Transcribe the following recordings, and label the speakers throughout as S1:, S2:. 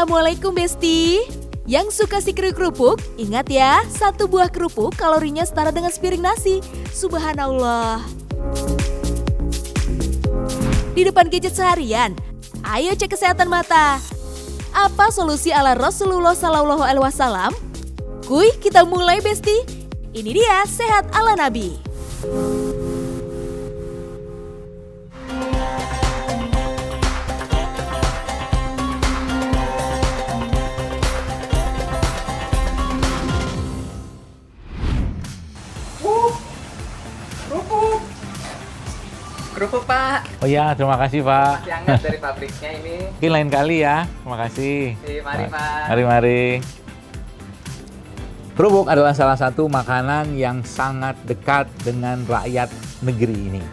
S1: Assalamualaikum Besti. Yang suka si kerupuk, ingat ya, satu buah kerupuk kalorinya setara dengan sepiring nasi. Subhanallah. Di depan gadget seharian, ayo cek kesehatan mata. Apa solusi ala Rasulullah Sallallahu Alaihi Wasallam? Kuy, kita mulai Besti. Ini dia sehat ala Nabi.
S2: Kerupuk Pak.
S3: Oh iya, terima kasih Pak.
S2: Masih hangat dari pabriknya ini.
S3: Mungkin lain kali ya, terima kasih.
S2: Mari Pak.
S3: Mari. Kerupuk adalah salah satu makanan yang sangat dekat dengan rakyat negeri ini.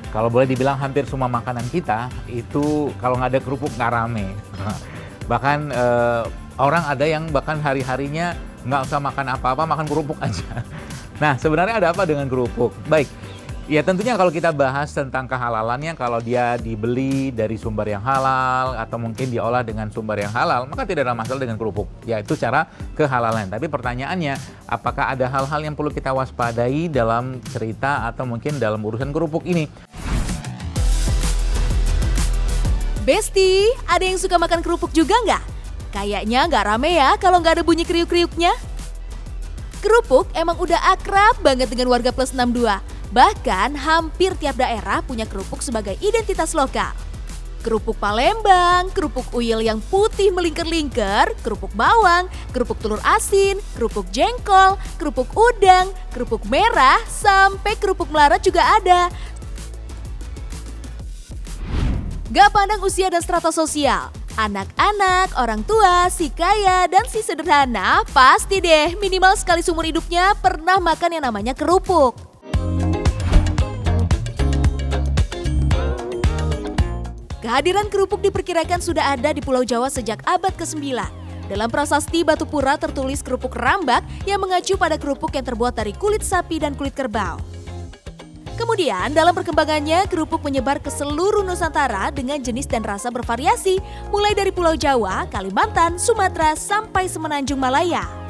S3: Kalau boleh dibilang hampir semua makanan kita itu kalau nggak ada kerupuk nggak rame. Bahkan orang ada yang bahkan hari-harinya nggak usah makan apa-apa, makan kerupuk aja. Nah, sebenarnya ada apa dengan kerupuk? Baik. Ya tentunya kalau kita bahas tentang kehalalannya, kalau dia dibeli dari sumber yang halal atau mungkin diolah dengan sumber yang halal, maka tidak ada masalah dengan kerupuk. Yaitu cara kehalalan. Tapi pertanyaannya, apakah ada hal-hal yang perlu kita waspadai dalam cerita atau mungkin dalam urusan kerupuk ini?
S1: Besti, ada yang suka makan kerupuk juga nggak? Kayaknya nggak rame ya kalau nggak ada bunyi kriuk-kriuknya. Kerupuk emang udah akrab banget dengan warga plus 62. Bahkan hampir tiap daerah punya kerupuk sebagai identitas lokal. Kerupuk Palembang, kerupuk uyel yang putih melingkar-lingkar, kerupuk bawang, kerupuk telur asin, kerupuk jengkol, kerupuk udang, kerupuk merah, sampai kerupuk melarat juga ada. Gak pandang usia dan strata sosial, anak-anak, orang tua, si kaya, dan si sederhana, pasti deh minimal sekali seumur hidupnya pernah makan yang namanya kerupuk. Kehadiran kerupuk diperkirakan sudah ada di Pulau Jawa sejak abad ke-9. Dalam prasasti Batu Pura tertulis kerupuk rambak yang mengacu pada kerupuk yang terbuat dari kulit sapi dan kulit kerbau. Kemudian dalam perkembangannya kerupuk menyebar ke seluruh Nusantara dengan jenis dan rasa bervariasi, mulai dari Pulau Jawa, Kalimantan, Sumatera, sampai Semenanjung Malaya.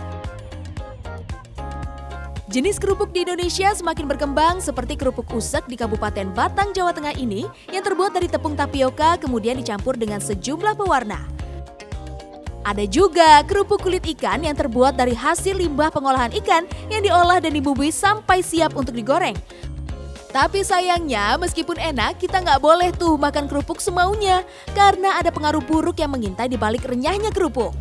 S1: Jenis kerupuk di Indonesia semakin berkembang seperti kerupuk usek di Kabupaten Batang, Jawa Tengah ini yang terbuat dari tepung tapioka kemudian dicampur dengan sejumlah pewarna. Ada juga kerupuk kulit ikan yang terbuat dari hasil limbah pengolahan ikan yang diolah dan dibumbui sampai siap untuk digoreng. Tapi sayangnya meskipun enak kita nggak boleh tuh makan kerupuk semaunya karena ada pengaruh buruk yang mengintai di balik renyahnya kerupuk.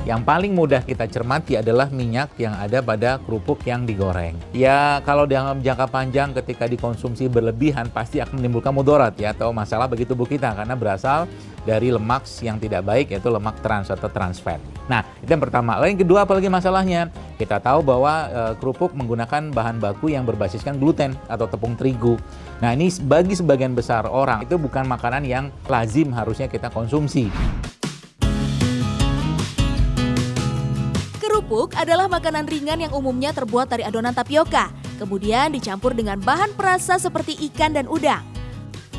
S3: Yang paling mudah kita cermati adalah minyak yang ada pada kerupuk yang digoreng. Ya kalau dalam jangka panjang ketika dikonsumsi berlebihan pasti akan menimbulkan mudarat ya atau masalah bagi tubuh kita karena berasal dari lemak yang tidak baik yaitu lemak trans atau trans fat. Nah itu yang pertama. Lalu yang kedua apalagi masalahnya? Kita tahu bahwa kerupuk menggunakan bahan baku yang berbasiskan gluten atau tepung terigu. Nah ini bagi sebagian besar orang itu bukan makanan yang lazim harusnya kita konsumsi.
S1: Kerupuk adalah makanan ringan yang umumnya terbuat dari adonan tapioka, kemudian dicampur dengan bahan perasa seperti ikan dan udang.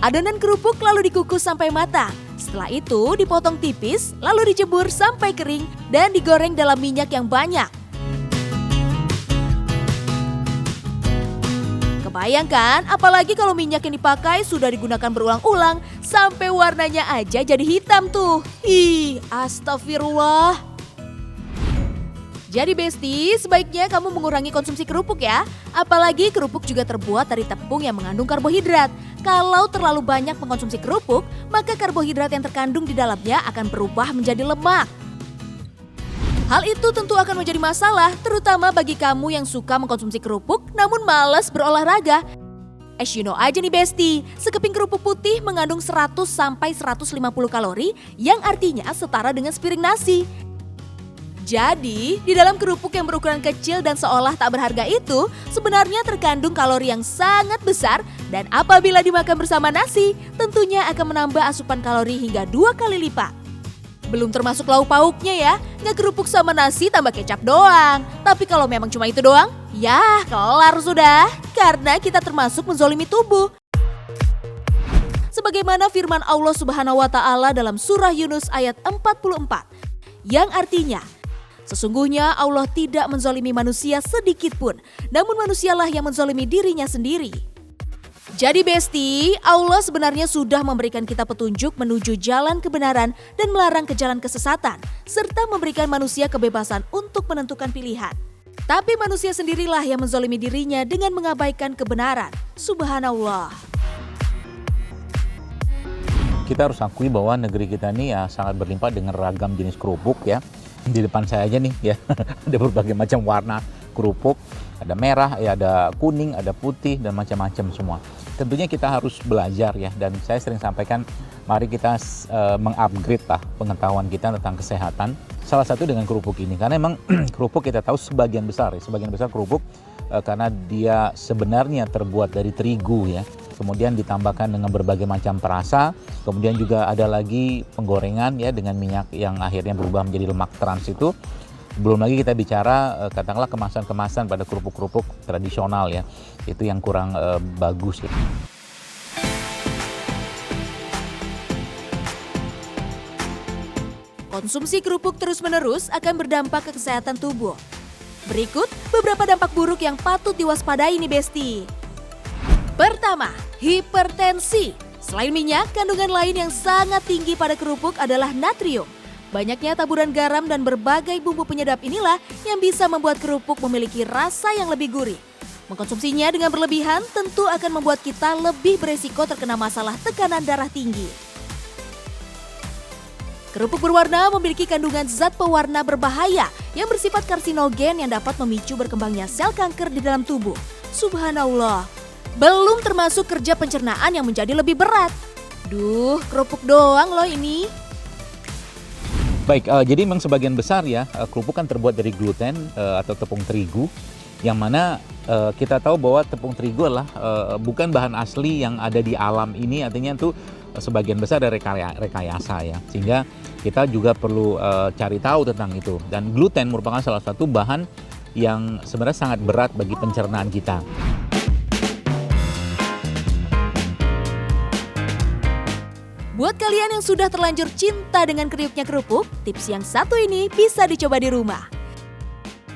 S1: Adonan kerupuk lalu dikukus sampai matang. Setelah itu dipotong tipis, lalu dijemur sampai kering dan digoreng dalam minyak yang banyak. Kebayangkan, apalagi kalau minyak yang dipakai sudah digunakan berulang-ulang sampai warnanya aja jadi hitam tuh. Ih, astagfirullah. Jadi Besti, sebaiknya kamu mengurangi konsumsi kerupuk ya. Apalagi kerupuk juga terbuat dari tepung yang mengandung karbohidrat. Kalau terlalu banyak mengkonsumsi kerupuk, maka karbohidrat yang terkandung di dalamnya akan berubah menjadi lemak. Hal itu tentu akan menjadi masalah, terutama bagi kamu yang suka mengkonsumsi kerupuk namun malas berolahraga. You know aja nih Besti, sekeping kerupuk putih mengandung 100-150 kalori yang artinya setara dengan sepiring nasi. Jadi, di dalam kerupuk yang berukuran kecil dan seolah tak berharga itu, sebenarnya terkandung kalori yang sangat besar dan apabila dimakan bersama nasi, tentunya akan menambah asupan kalori hingga 2 kali lipat. Belum termasuk lauk pauknya ya, nggak kerupuk sama nasi tambah kecap doang. Tapi kalau memang cuma itu doang, ya kelar sudah, karena kita termasuk menzolimi tubuh. Sebagaimana firman Allah Subhanahu wa taala dalam surah Yunus ayat 44 yang artinya, sesungguhnya Allah tidak menzalimi manusia sedikit pun, namun manusialah yang menzalimi dirinya sendiri. Jadi Besti, Allah sebenarnya sudah memberikan kita petunjuk menuju jalan kebenaran dan melarang ke jalan kesesatan, serta memberikan manusia kebebasan untuk menentukan pilihan. Tapi manusia sendirilah yang menzalimi dirinya dengan mengabaikan kebenaran. Subhanallah.
S3: Kita harus akui bahwa negeri kita ini ya sangat berlimpah dengan ragam jenis kerupuk ya. Di depan saya aja nih ya, ada berbagai macam warna kerupuk. Ada merah, ya ada kuning, ada putih, dan macam-macam semua. Tentunya kita harus belajar ya, dan saya sering sampaikan, mari kita mengupgrade lah pengetahuan kita tentang kesehatan. Salah satu dengan kerupuk ini, karena memang kerupuk kita tahu sebagian besar kerupuk karena dia sebenarnya terbuat dari terigu ya. Kemudian ditambahkan dengan berbagai macam perasa, kemudian juga ada lagi penggorengan ya dengan minyak yang akhirnya berubah menjadi lemak trans itu. Belum lagi kita bicara katakanlah kemasan-kemasan pada kerupuk-kerupuk tradisional ya, itu yang kurang bagus ya.
S1: Konsumsi kerupuk terus-menerus akan berdampak ke kesehatan tubuh. Berikut beberapa dampak buruk yang patut diwaspadai nih Besti. Pertama, hipertensi. Selain minyak, kandungan lain yang sangat tinggi pada kerupuk adalah natrium. Banyaknya taburan garam dan berbagai bumbu penyedap inilah yang bisa membuat kerupuk memiliki rasa yang lebih gurih. Mengkonsumsinya dengan berlebihan tentu akan membuat kita lebih beresiko terkena masalah tekanan darah tinggi. Kerupuk berwarna memiliki kandungan zat pewarna berbahaya yang bersifat karsinogen yang dapat memicu berkembangnya sel kanker di dalam tubuh. Subhanallah. Belum termasuk kerja pencernaan yang menjadi lebih berat. Duh, kerupuk doang loh ini.
S3: Baik, jadi memang sebagian besar ya kerupuk kan terbuat dari gluten atau tepung terigu, yang mana kita tahu bahwa tepung terigu adalah bukan bahan asli yang ada di alam ini, artinya itu sebagian besar dari rekayasa ya, sehingga kita juga perlu cari tahu tentang itu. Dan gluten merupakan salah satu bahan yang sebenarnya sangat berat bagi pencernaan kita.
S1: Buat kalian yang sudah terlanjur cinta dengan kriuknya kerupuk, tips yang satu ini bisa dicoba di rumah.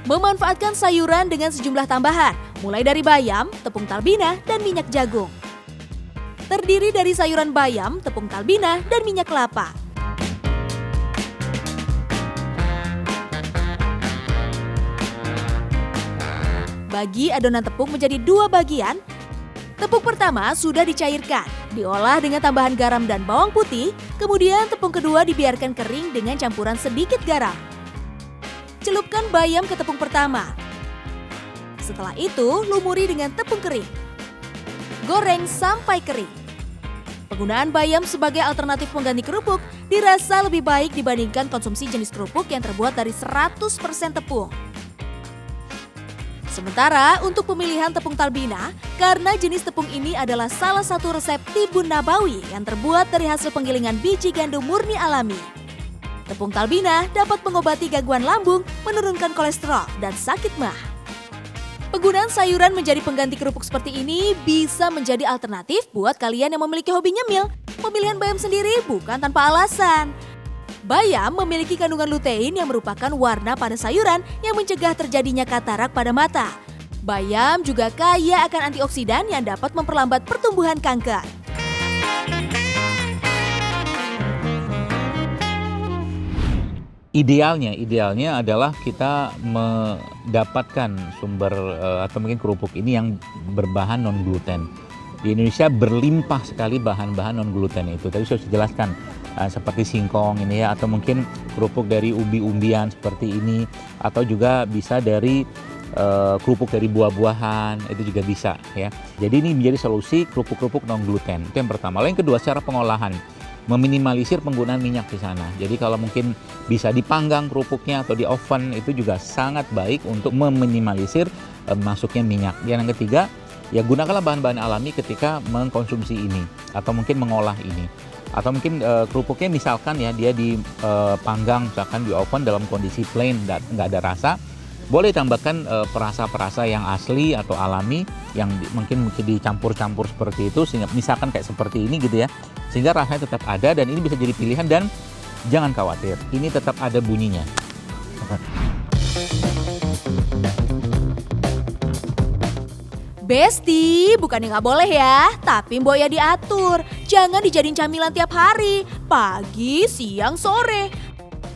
S1: Memanfaatkan sayuran dengan sejumlah tambahan, mulai dari bayam, tepung talbina, dan minyak jagung. Terdiri dari sayuran bayam, tepung talbina, dan minyak kelapa. Bagi adonan tepung menjadi 2 bagian. Tepung pertama sudah dicairkan, diolah dengan tambahan garam dan bawang putih, kemudian tepung kedua dibiarkan kering dengan campuran sedikit garam. Celupkan bayam ke tepung pertama. Setelah itu, lumuri dengan tepung kering. Goreng sampai kering. Penggunaan bayam sebagai alternatif pengganti kerupuk dirasa lebih baik dibandingkan konsumsi jenis kerupuk yang terbuat dari 100% tepung. Sementara untuk pemilihan tepung talbina, karena jenis tepung ini adalah salah satu resep tibun nabawi yang terbuat dari hasil penggilingan biji gandum murni alami. Tepung talbina dapat mengobati gangguan lambung, menurunkan kolesterol, dan sakit mah. Penggunaan sayuran menjadi pengganti kerupuk seperti ini bisa menjadi alternatif buat kalian yang memiliki hobi nyemil. Pemilihan bayam sendiri bukan tanpa alasan. Bayam memiliki kandungan lutein yang merupakan warna pada sayuran yang mencegah terjadinya katarak pada mata. Bayam juga kaya akan antioksidan yang dapat memperlambat pertumbuhan kanker.
S3: Idealnya adalah kita mendapatkan sumber atau mungkin kerupuk ini yang berbahan non gluten. Di Indonesia berlimpah sekali bahan-bahan non gluten itu. Tadi sudah dijelaskan seperti singkong ini ya, atau mungkin kerupuk dari umbi-umbian seperti ini, atau juga bisa dari kerupuk dari buah-buahan, itu juga bisa ya. Jadi ini menjadi solusi kerupuk-kerupuk non gluten. Itu yang pertama. Lalu yang kedua, cara pengolahan, meminimalisir penggunaan minyak di sana. Jadi kalau mungkin bisa dipanggang kerupuknya atau di oven, itu juga sangat baik untuk meminimalisir masuknya minyak. Dan yang ketiga, ya gunakanlah bahan-bahan alami ketika mengkonsumsi ini atau mungkin mengolah ini. Atau mungkin kerupuknya misalkan ya dia dipanggang misalkan di oven dalam kondisi plain, nggak ada rasa, Boleh tambahkan perasa-perasa yang asli atau alami yang mungkin dicampur-campur seperti itu, sehingga misalkan kayak seperti ini gitu ya, sehingga rasanya tetap ada dan ini bisa jadi pilihan. Dan jangan khawatir, ini tetap ada bunyinya.
S1: Besti, bukannya nggak boleh ya, tapi mbok ya diatur. Jangan dijadiin camilan tiap hari, pagi, siang, sore.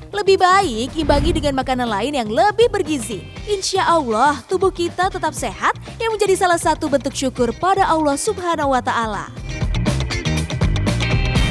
S1: Lebih baik imbangi dengan makanan lain yang lebih bergizi. Insya Allah, tubuh kita tetap sehat yang menjadi salah satu bentuk syukur pada Allah Subhanahu wa Ta'ala.